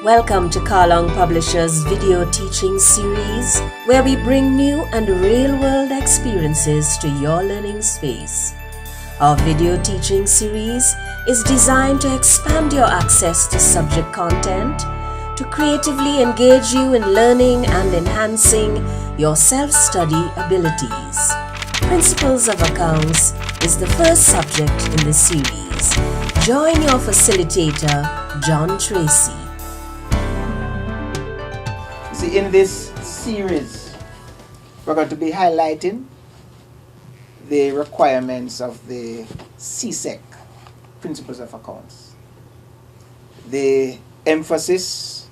Welcome to Kalong Publishers video teaching series, where we bring new and real-world experiences to your learning space. Our video teaching series is designed to expand your access to subject content, to creatively engage you in learning and enhancing your self-study abilities. Principles of Accounts is the first subject in the series. Join your facilitator, John Tracy. See, in this series, we're going to be highlighting the requirements of the CSEC, Principles of Accounts. The emphasis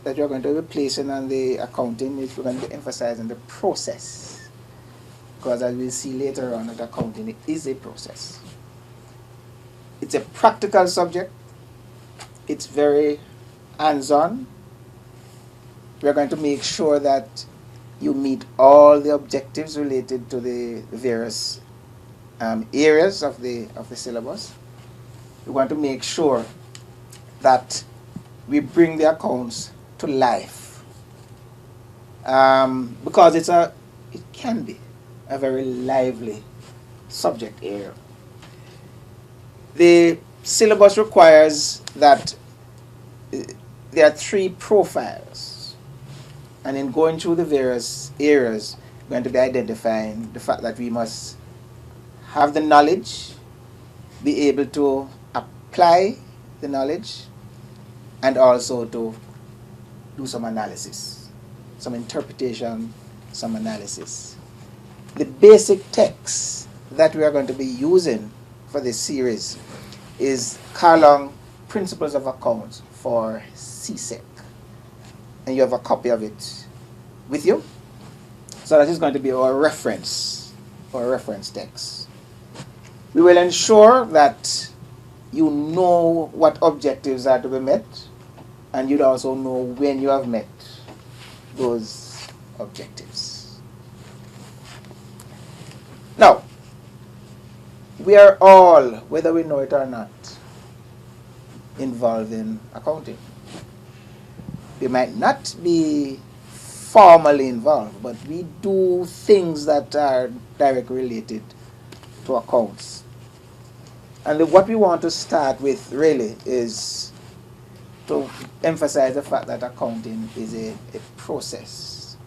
that you're going to be placing on the accounting is we're going to be emphasizing the process. Because as we'll see later on, that accounting is a process. It's a practical subject. It's very hands-on. We're going to make sure that you meet all the objectives related to the various areas of the syllabus. We want to make sure that we bring the accounts to life, because it can be a very lively subject area. The syllabus requires that there are 3 profiles. And in going through the various areas, we're going to be identifying the fact that we must have the knowledge, be able to apply the knowledge, and also to do some analysis, some interpretation, some analysis. The basic text that we are going to be using for this series is Kalong Principles of Accounts for CSEC. And you have a copy of it with you. So that is going to be our reference text. We will ensure that you know what objectives are to be met, and you'd also know when you have met those objectives. Now, we are all, whether we know it or not, involved in accounting. We might not be formally involved, but we do things that are directly related to accounts. And what we want to start with really is to emphasize the fact that accounting is a process.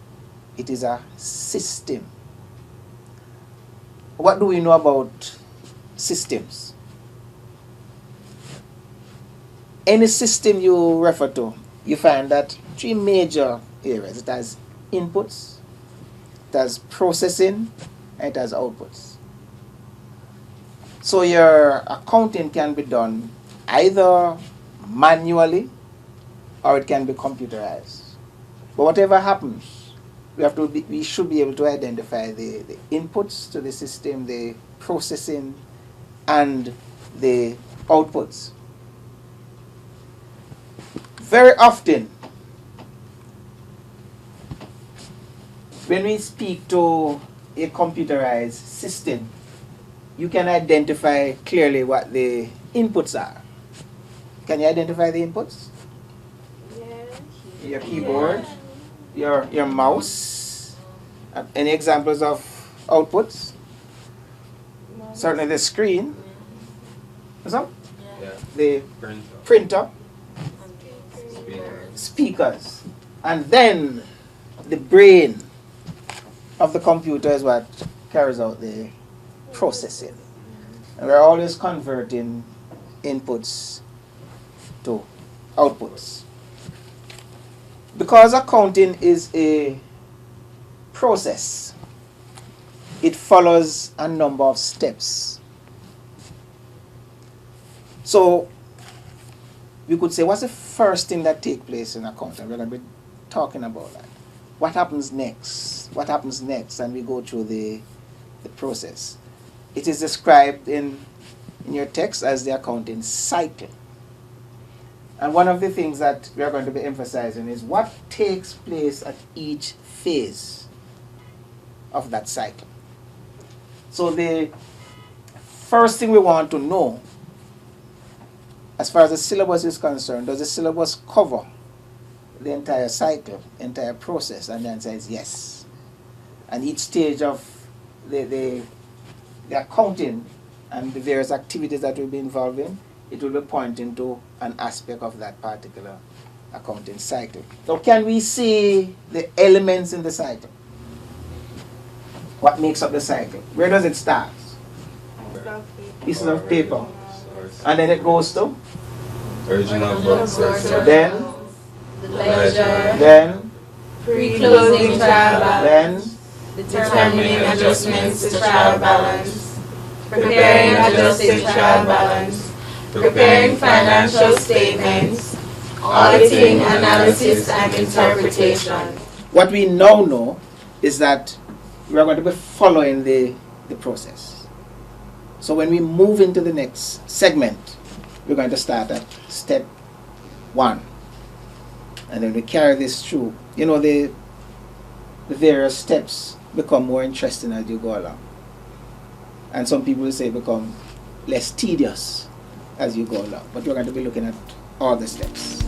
It is a system. What do we know about systems? Any system you refer to, you find that 3 major areas. It has inputs, it has processing, and it has outputs. So your accounting can be done either manually or it can be computerized. But whatever happens, we should be able to identify the inputs to the system, the processing, and the outputs. Very often, when we speak to a computerized system, you can identify clearly what the inputs are. Can you identify the inputs? Your keyboard, your mouse. Any examples of outputs? Certainly the screen. So? Yeah. The printer. Speakers, and then the brain of the computer is what carries out the processing. And we're always converting inputs to outputs. Because accounting is a process, it follows a number of steps. So we could say, what's the first thing that takes place in accounting? We're going to be talking about that. What happens next? What happens next? And we go through the process. It is described in your text as the accounting cycle. And one of the things that we are going to be emphasizing is what takes place at each phase of that cycle. So the first thing we want to know as far as the syllabus is concerned, does the syllabus cover the entire cycle, entire process? And the answer is yes. And each stage of the accounting and the various activities that will be involved in, it will be pointing to an aspect of that particular accounting cycle. So can we see the elements in the cycle? What makes up the cycle? Where does it start? Pieces of paper. And then it goes to? Original book source. Then? The ledger. Then? Pre-closing trial balance. Then? Determining adjustments to trial balance. Preparing adjusted trial balance. Preparing financial statements. Auditing, analysis, and interpretation. What we now know is that we are going to be following the process. So when we move into the next segment, we're going to start at step 1. And then we carry this through. You know, the various steps become more interesting as you go along. And some people will say become less tedious as you go along. But we're going to be looking at all the steps.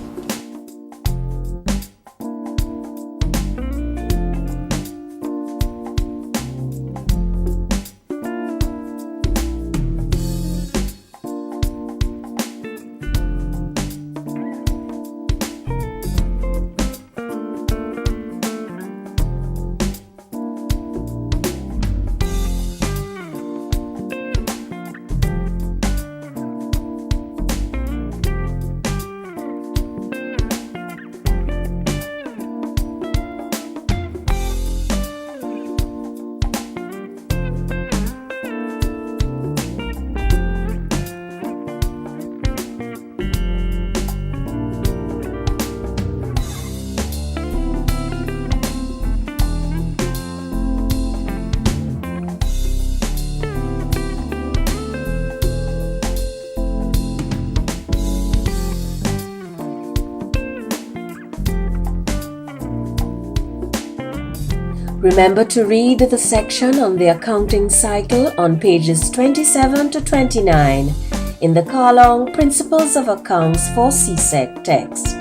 Remember to read the section on the accounting cycle on pages 27 to 29 in the Kalong Principles of Accounts for CSEC text.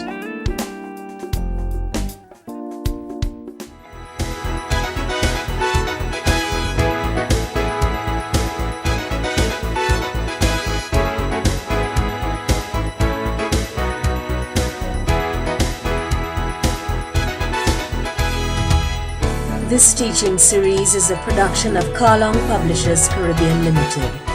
This teaching series is a production of Kalong Publishers Caribbean Limited.